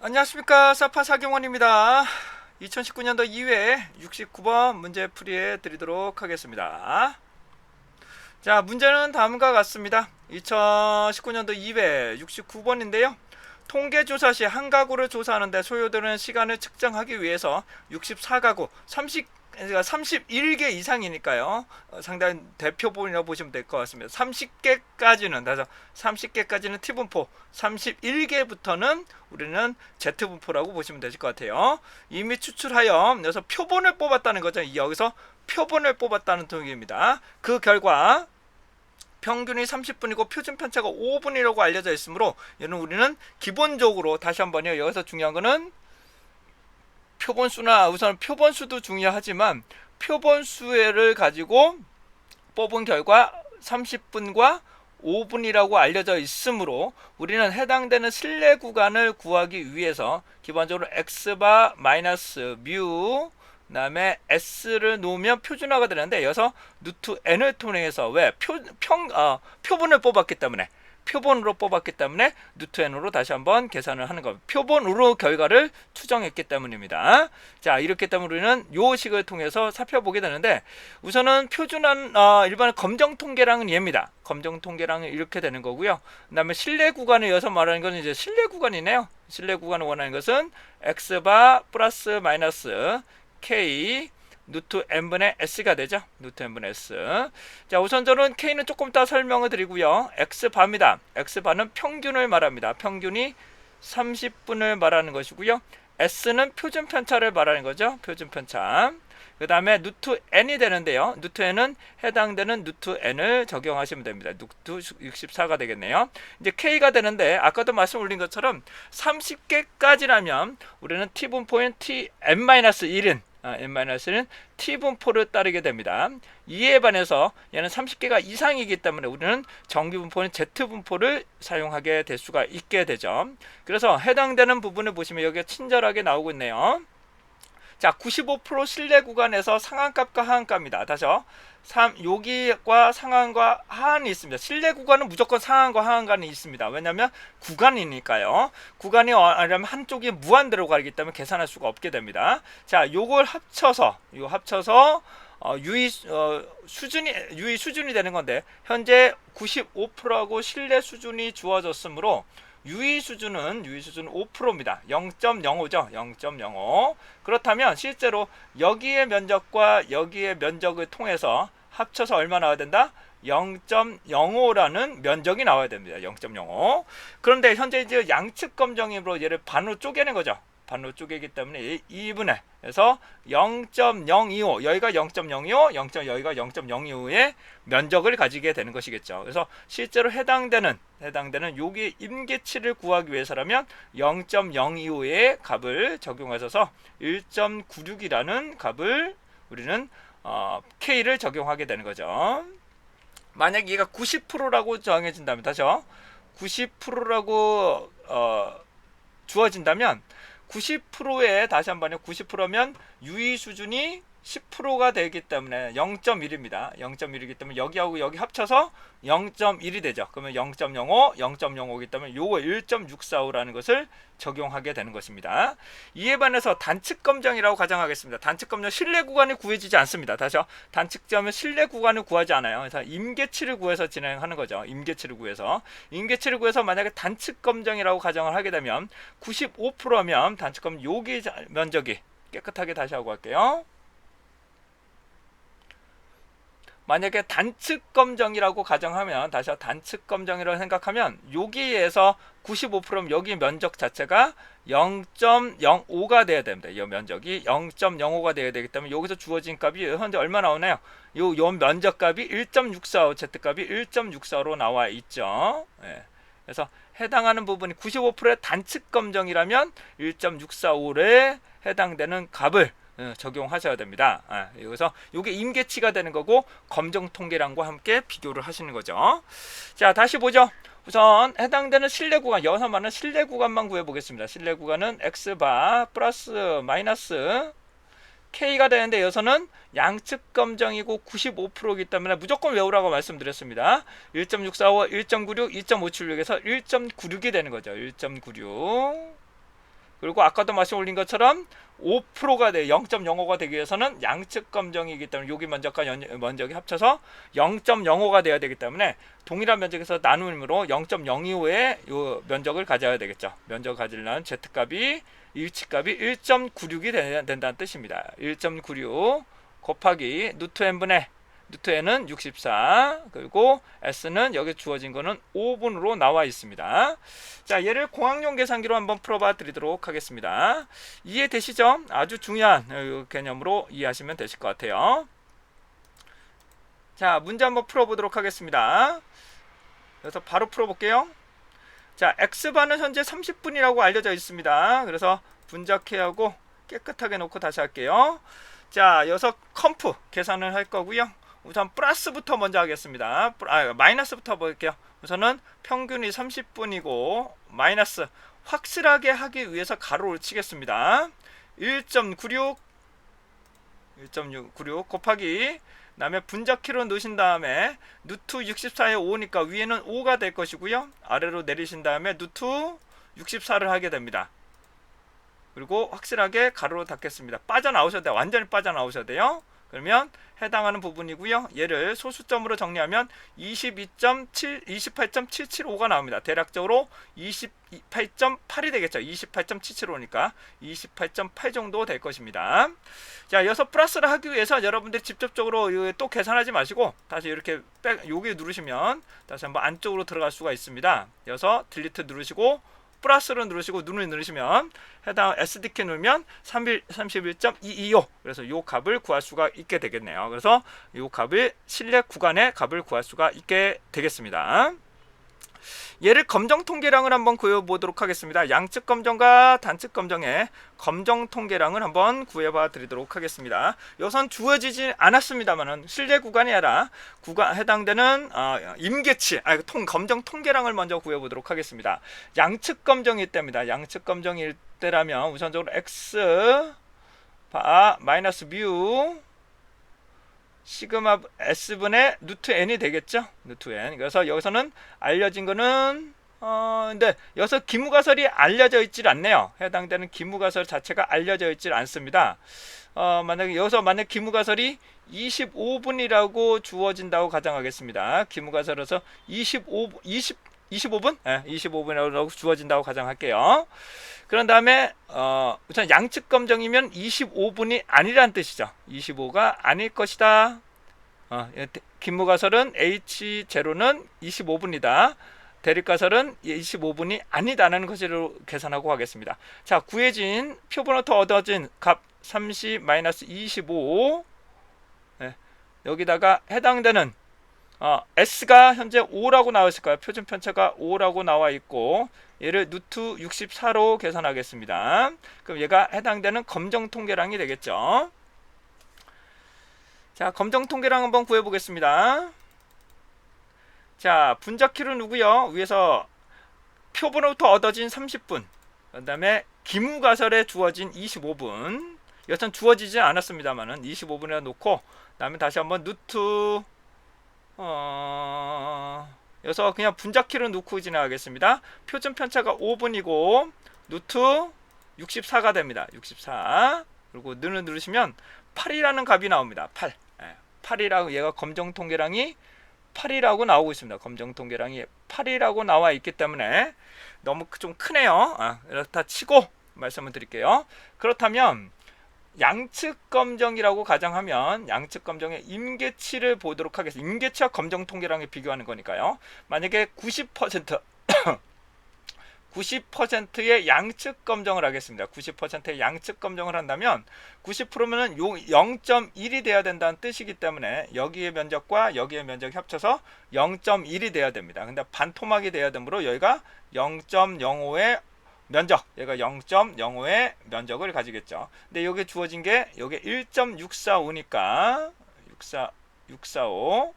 안녕하십니까, 사파 사경원입니다. 2019년도 2회 69번 문제 풀이해 드리도록 하겠습니다. 자, 문제는 다음과 같습니다. 2019년도 2회 69번인데요. 통계조사 시 한 가구를 조사하는데 소요되는 시간을 측정하기 위해서 64가구 31개 이상이니까요. 상당히 대표본이라고 보시면 될 것 같습니다. 30개까지는 T분포, 31개부터는 우리는 Z분포라고 보시면 되실 것 같아요. 이미 추출하여 여기서 표본을 뽑았다는 거죠. 여기서 표본을 뽑았다는 통계입니다. 그 결과 평균이 30분이고 표준 편차가 5분이라고 알려져 있으므로 얘는 우리는 기본적으로 다시 한번요. 여기서 중요한 거는 표본수나 우선 표본수도 중요하지만 표본수를 가지고 뽑은 결과 30분과 5분이라고 알려져 있으므로 우리는 해당되는 실내 구간을 구하기 위해서 기본적으로 x바 마이너스 뮤 그다음에 s를 놓으면 표준화가 되는데 여기서 루트 n을 통해서 왜 표본을 뽑았기 때문에 표본으로 뽑았기 때문에 루트 n으로 다시 한번 계산을 하는 겁니다. 표본으로 결과를 추정했기 때문입니다. 자, 이렇기 때문에 우리는 요 식을 통해서 살펴보게 되는데 우선은 표준한 일반 검정 통계량은 얘입니다. 검정 통계량은 이렇게 되는 거고요. 그다음에 실내 구간을 여기서 말하는 것은 이제 실내 구간이네요. 실내 구간을 원하는 것은 x바 플러스 마이너스 k 루트 n분의 s가 되죠. 루트 n분의 s. 자, 우선 저는 k는 조금 이따 설명을 드리고요. x바입니다. x바는 평균을 말합니다. 평균이 30분을 말하는 것이고요. s는 표준 편차를 말하는 거죠. 표준 편차. 그 다음에 루트 n이 되는데요. 루트 n은 해당되는 루트 n을 적용하시면 됩니다. 루트 64가 되겠네요. 이제 k가 되는데 아까도 말씀 올린 것처럼 30개까지라면 우리는 t분포인 tn-1은 n-는 t분포를 따르게 됩니다. 이에 반해서 얘는 30개가 이상이기 때문에 우리는 정규분포는 z분포를 사용하게 될 수가 있게 되죠. 그래서 해당되는 부분을 보시면 여기가 친절하게 나오고 있네요. 자, 95% 실내 구간에서 상한값과 하한값입니다. 다시요. 여기과 상한과 하한이 있습니다. 실내 구간은 무조건 상한과 하한간이 있습니다. 왜냐하면 구간이니까요. 구간이 아니면 한쪽이 무한대로 가기 때문에 계산할 수가 없게 됩니다. 자, 요걸 합쳐서 유의 수준이 되는 건데 현재 95%하고 실내 수준이 주어졌으므로 유의 수준은 5%입니다. 0.05죠. 0.05. 그렇다면 실제로 여기의 면적과 여기의 면적을 통해서 합쳐서 얼마 나와야 된다? 0.05라는 면적이 나와야 됩니다. 0.05. 그런데 현재 이제 양측 검정으로 얘를 반으로 쪼개는 거죠. 반으로 쪼개기 때문에 2분의 그래서 0.025 여기가 0.025 여기가 0.025의 면적을 가지게 되는 것이겠죠. 그래서 실제로 해당되는 여기 임계치를 구하기 위해서라면 0.025의 값을 적용하셔서 1.96이라는 값을 우리는 K를 적용하게 되는 거죠. 만약 얘가 90%라고 정해진다면 다시요. 90%라고 주어진다면 90%에 다시 한번요. 90%면 유의 수준이 10%가 되기 때문에 0.1입니다. 0.1이기 때문에 여기하고 여기 합쳐서 0.1이 되죠. 그러면 0.05, 0.05이기 때문에 요거 1.645라는 것을 적용하게 되는 것입니다. 이에 반해서 단측 검정이라고 가정하겠습니다. 단측 검정 실내 구간이 구해지지 않습니다. 다시요. 단측점은 실내 구간을 구하지 않아요. 그래서 임계치를 구해서 진행하는 거죠. 임계치를 구해서 만약에 단측 검정이라고 가정을 하게 되면 95%면 단측 검정 여기 면적이 깨끗하게 다시 하고 갈게요. 만약에 단측 검정이라고 가정하면 다시 단측 검정이라고 생각하면 여기에서 95%면 여기 면적 자체가 0.05가 돼야 됩니다. 이 면적이 0.05가 돼야 되기 때문에 여기서 주어진 값이 현재 얼마 나오나요? 요 면적 값이 1.645 z 값이 1.645로 나와 있죠. 예. 그래서 해당하는 부분이 95%의 단측 검정이라면 1.645에 해당되는 값을 적용하셔야 됩니다. 여기서 이게 임계치가 되는 거고 검정 통계량과 함께 비교를 하시는 거죠. 자, 다시 보죠. 우선 해당되는 실내 구간, 여기서 말하는 실내 구간만 구해보겠습니다. 실내 구간은 x바 플러스 마이너스 K가 되는데 여기서는 양측 검정이고 95%이기 때문에 무조건 외우라고 말씀드렸습니다. 1.645, 1.96, 2.576에서 1.96이 되는 거죠. 1.96. 그리고 아까도 말씀 올린 것처럼 5%가 돼 0.05가 되기 위해서는 양측 검정이기 때문에 여기 면적과 면적이 합쳐서 0.05가 돼야 되기 때문에 동일한 면적에서 나눔으로 0.025의 요 면적을 가져야 되겠죠. 면적을 가지려면 Z값이 일치값이 1.96이 된다는 뜻입니다. 1.96 곱하기 루트 n분의 루트 n은 64 그리고 s는 여기 주어진 거는 5분으로 나와 있습니다. 자, 얘를 공학용 계산기로 한번 풀어봐 드리도록 하겠습니다. 이해되시죠? 아주 중요한 개념으로 이해하시면 되실 것 같아요. 자, 문제 한번 풀어보도록 하겠습니다. 그래서 바로 풀어볼게요. 자, x반은 현재 30분이라고 알려져 있습니다. 그래서 분자케하고 깨끗하게 놓고 다시 할게요. 자, 여기서 컴프 계산을 할 거고요. 우선 플러스부터 먼저 하겠습니다. 마이너스부터 볼게요. 우선은 평균이 30분이고 마이너스 확실하게 하기 위해서 가로를 치겠습니다. 1.96 곱하기 다음에 분자키로 넣으신 다음에 루트 64에 5니까 위에는 5가 될 것이고요. 아래로 내리신 다음에 루트 64를 하게 됩니다. 그리고 확실하게 가로로 닫겠습니다. 빠져나오셔야 돼요. 완전히 빠져나오셔야 돼요. 그러면 해당하는 부분이고요. 얘를 소수점으로 정리하면 28.775가 나옵니다. 대략적으로 28.8이 되겠죠. 28.775니까 28.8 정도 될 것입니다. 자, 여기서 플러스를 하기 위해서 여러분들이 직접적으로 또 계산하지 마시고 다시 이렇게 여기 누르시면 다시 한번 안쪽으로 들어갈 수가 있습니다. 여기서 딜리트 누르시고 플러스를 누르시고 눈을 누르시면 해당 SD키 누르면 31.225 그래서 이 값을 구할 수가 있게 되겠네요. 그래서 이 값을 실내 구간의 값을 구할 수가 있게 되겠습니다. 얘를 검정 통계량을 한번 구해보도록 하겠습니다. 양측 검정과 단측 검정의 검정 통계량을 한번 구해봐 드리도록 하겠습니다. 여기선 주어지지 않았습니다만은 실내 구간이 아니라 해당되는 임계치 검정 통계량을 먼저 구해보도록 하겠습니다. 양측 검정일 때입니다. 양측 검정일 때라면 우선적으로 x 바 마이너스 뮤 시그마 s분의 루트 n이 되겠죠. 루트 n. 그래서 여기서는 알려진 거는 근데 여기서 기무가설이 알려져 있질 않네요. 해당되는 기무가설 자체가 알려져 있질 않습니다. 만약에 여기서 만약 기무가설이 25분이라고 주어진다고 가정하겠습니다. 기무가설에서 25분? 네, 25분이라고 주어진다고 가정할게요. 그런 다음에 우선 양측 검정이면 25분이 아니란 뜻이죠. 25가 아닐 것이다. 긴무가설은 H0는 25분이다. 대립가설은 25분이 아니다는 것으로 계산하고 가겠습니다. 자, 구해진 표본으로부터 얻어진 값 30-25 네, 여기다가 해당되는 S가 현재 5라고 나와 있을 거예요. 표준 편차가 5라고 나와 있고 얘를 루트 64로 계산하겠습니다. 그럼 얘가 해당되는 검정 통계량이 되겠죠. 자, 검정 통계량 한번 구해 보겠습니다. 자, 분자키로 누구요? 위에서 표본으로부터 얻어진 30분 그 다음에 기무가설에 주어진 25분 여튼 주어지지 않았습니다만은 25분에 놓고 그 다음에 다시 한번 루트 여기서 그냥 분자키로 놓고 지나가겠습니다. 표준 편차가 5분이고 루트 64가 됩니다. 64 그리고 눈을 누르시면 8이라는 값이 나옵니다. 8 8이라고 얘가 검정 통계량이 8이라고 나오고 있습니다. 검정 통계량이 8이라고 나와 있기 때문에 너무 좀 크네요. 이렇다 치고 말씀을 드릴게요. 그렇다면 양측 검정이라고 가정하면 양측 검정의 임계치를 보도록 하겠습니다. 임계치와 검정 통계량을 비교하는 거니까요. 만약에 90%의 양측 검정을 하겠습니다. 90%의 양측 검정을 한다면 90%면은 0.1이 돼야 된다는 뜻이기 때문에 여기의 면적과 여기의 면적이 합쳐서 0.1이 돼야 됩니다. 근데 반토막이 돼야 되므로 여기가 0.05의 면적, 얘가 0.05의 면적을 가지겠죠. 근데 여기 주어진 게 여기 1.645니까 645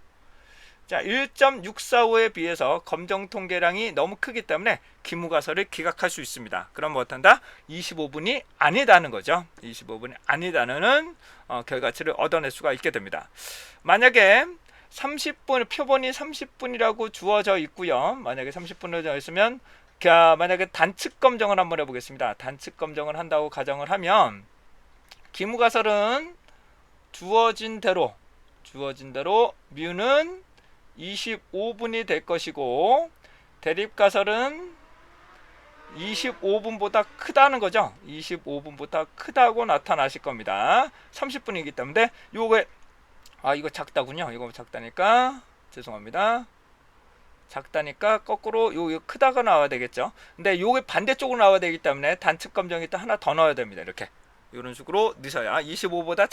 자, 1.645에 비해서 검정 통계량이 너무 크기 때문에 기무가설을 기각할 수 있습니다. 그럼 못한다? 25분이 아니다는 거죠. 25분이 아니다는 결과치를 얻어낼 수가 있게 됩니다. 만약에 30분, 표본이 30분이라고 주어져 있고요. 만약에 30분을 주어 있으면 자, 만약에 단측 검정을 한번 해보겠습니다. 단측 검정을 한다고 가정을 하면 기무가설은 주어진 대로 뮤는 25분이 될 것이고 대립가설은 25분보다 크다는 거죠. 25분보다 크다고 나타나실 겁니다. 30분이기 때문에 요거 이거 작다군요. 이거 작다니까 죄송합니다. 작다니까 거꾸로 요 크다가 나와야 되겠죠. 근데 요게 반대쪽으로 나와야 되기 때문에 단측 검정이 일단 하나 더 넣어야 됩니다. 이렇게 이런 식으로 넣으셔야 25보다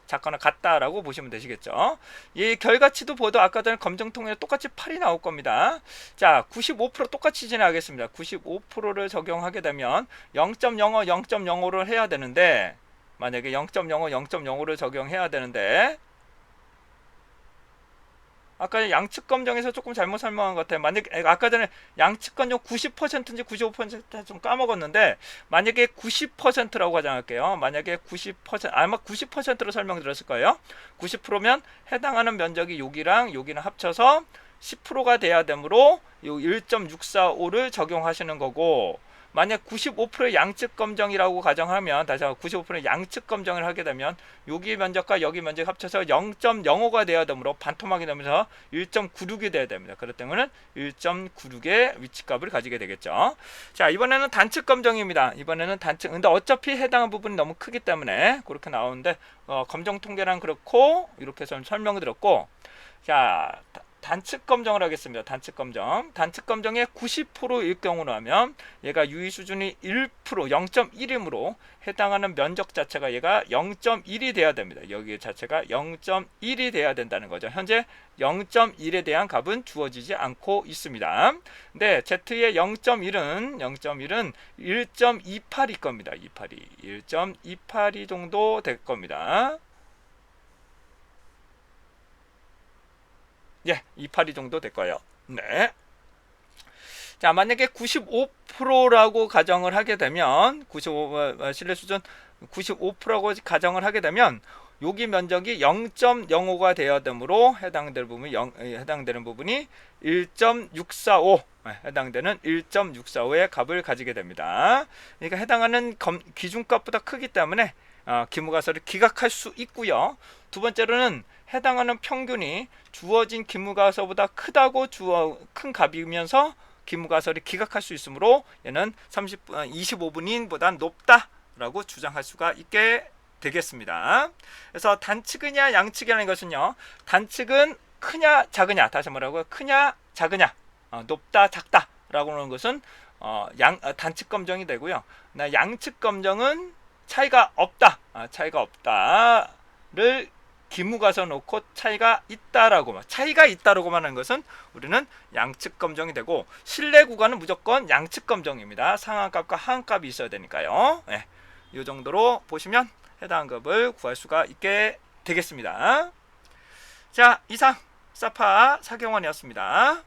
작거나 같다라고 보시면 되시겠죠. 이 결과치도 보도 아까 전에 검정통이랑 똑같이 8이 나올 겁니다. 자, 95% 똑같이 진행하겠습니다. 95%를 적용하게 되면 0.05, 0.05를 해야 되는데 만약에 0.05, 0.05를 적용해야 되는데 아까 양측 검정에서 조금 잘못 설명한 것 같아요. 만약에 아까 전에 양측 검정 90%인지 95% 좀 까먹었는데 만약에 90%라고 가정할게요. 만약에 90% 아마 90%로 설명드렸을 거예요. 90%면 해당하는 면적이 여기랑 여기랑 합쳐서 10%가 돼야 되므로 요 1.645를 적용하시는 거고 만약 95%의 양측 검정이라고 가정하면 다시 한번 95%의 양측 검정을 하게 되면 여기 면적과 여기 면적 합쳐서 0.05가 돼야 되므로 반토막이 되면서 1.96이 돼야 됩니다. 그렇기 때문에 1.96의 위치값을 가지게 되겠죠. 자, 이번에는 단측 검정입니다. 이번에는 단측. 근데 어차피 해당한 부분이 너무 크기 때문에 그렇게 나오는데 검정 통계랑 그렇고 이렇게 해서 설명을 드렸고 자. 단측 검정을 하겠습니다. 단측 검정. 단측 검정의 90%일 경우로 하면 얘가 유의 수준이 1%, 0.1이므로 해당하는 면적 자체가 얘가 0.1이 돼야 됩니다. 여기 자체가 0.1이 돼야 된다는 거죠. 현재 0.1에 대한 값은 주어지지 않고 있습니다. 근데 Z의 0.1은 1.28일 겁니다. 1.28이 정도 될 겁니다. 예, 28이 정도 될 거예요. 네. 자, 만약에 95%라고 가정을 하게 되면 95 신뢰 수준 95%라고 가정을 하게 되면 여기 면적이 0.05가 되어야 되므로 해당되는 부분이 1.645 해당되는 1.645의 값을 가지게 됩니다. 그러니까 해당하는 기준값보다 크기 때문에 기무가설을 기각할 수 있고요. 두 번째로는 해당하는 평균이 주어진 기무가설보다 큰 값이면서 기무가설이 기각할 수 있으므로 얘는 25분인보다 높다라고 주장할 수가 있게 되겠습니다. 그래서 단측이냐 양측이라는 것은요. 단측은 크냐 작으냐 다시 말하고 크냐 작으냐 높다 작다 라고 하는 것은 단측 검정이 되고요. 양측 검정은 차이가 없다를 기무가서 놓고 차이가 있다라고만 하는 것은 우리는 양측 검정이 되고 신뢰 구간은 무조건 양측 검정입니다. 상한값과 하한값이 있어야 되니까요. 네, 이 정도로 보시면 해당 값을 구할 수가 있게 되겠습니다. 자, 이상 사파 사경원이었습니다.